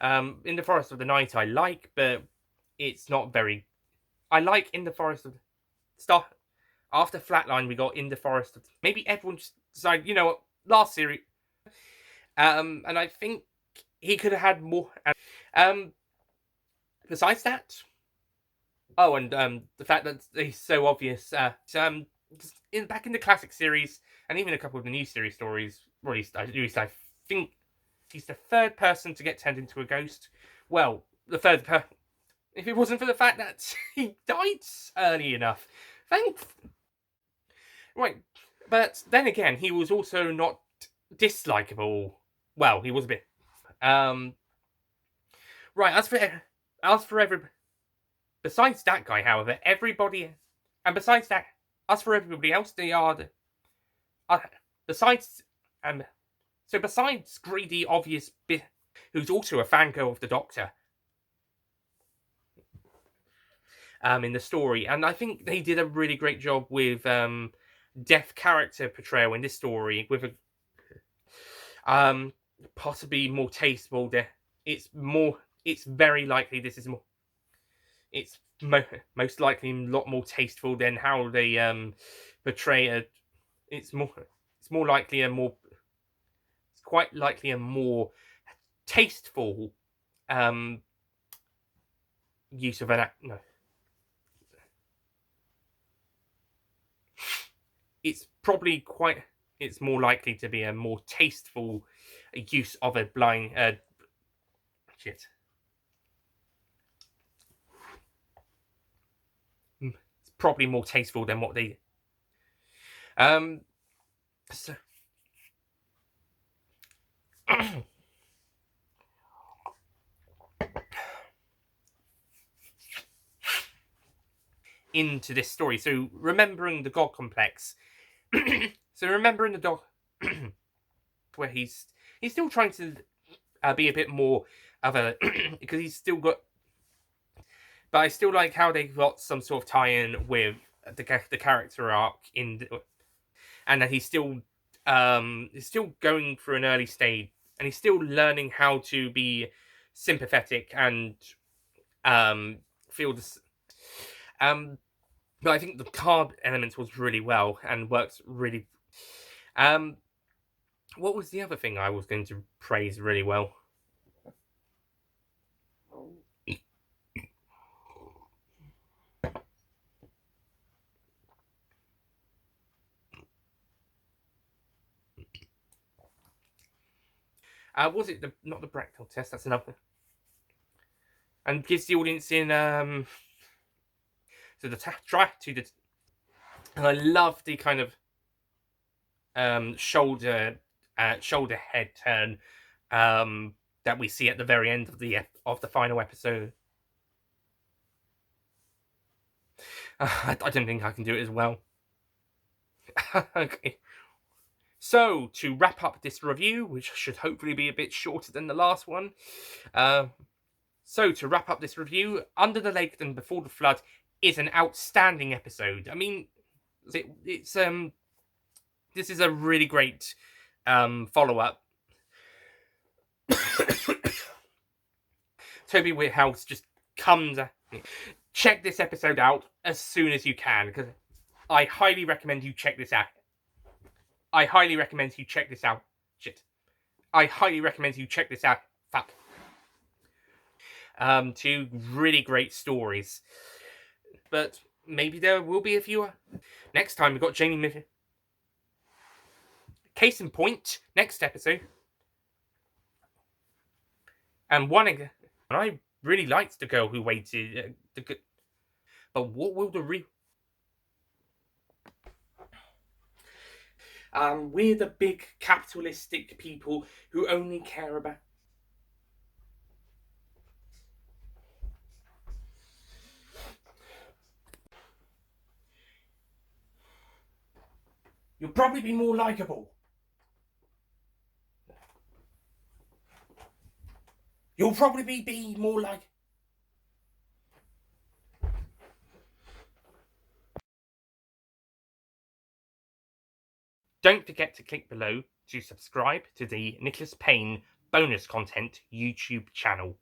In the Forest of the Night I like, but it's not very. I like In the Forest of Start after Flatline. We got In the Forest. Maybe everyone just decided, you know what, last series. And I think he could have had more. Um, besides that, oh, and the fact that he's so obvious. Back in the classic series, and even a couple of the new series stories released, at least I think he's the third person to get turned into a ghost. Well, the third person. If it wasn't for the fact that he died early enough, thanks. Right, but then again, he was also not dislikable. Well, he was a bit. Um, right. As for every besides that guy, however, everybody, and besides that, as for everybody else, they are uh, besides besides greedy, obvious bit, who's also a fangirl of the Doctor, in the story, and I think they did a really great job with deaf character portrayal in this story with a possibly more tasteful. It's more. It's very likely this is more. It's most likely a lot more tasteful than how they portray a. It's more. It's more likely a more. It's quite likely a more tasteful um use of an act. No, it's probably quite. It's more likely to be a more tasteful use of a blind. Shit. It's probably more tasteful than what they. Um. So, into this story. So remembering the God complex. So remembering the dog, where he's still trying to be a bit more of a because he's still got. But I still like how they got some sort of tie-in with the character arc and that he's still going through an early stage, and he's still learning how to be sympathetic and feel this. Um, but I think the card element was really well and works really. Um, what was the other thing I was going to praise really well? Was it not the Brechtel test? That's another, and gives the audience in to the try to the. And I love the kind of shoulder head turn that we see at the very end of the final episode. I don't think I can do it as well. Okay. So, to wrap up this review, which should hopefully be a bit shorter than the last one. To wrap up this review, Under the Lake and Before the Flood is an outstanding episode. I mean, it's this is a really great follow-up. Toby Whithouse just comes. Check this episode out as soon as you can, because I highly recommend you check this out. I highly recommend you check this out. Shit. I highly recommend you check this out. Fuck. Two really great stories. But maybe there will be a few. Next time, we've got Jamie Miffin. Case in point, next episode. And I really liked The Girl Who Waited. But what will the we're the big capitalistic people who only care about. You'll probably be more likable. You'll probably be more like. Don't forget to click below to subscribe to the Nicholas Payne bonus content YouTube channel.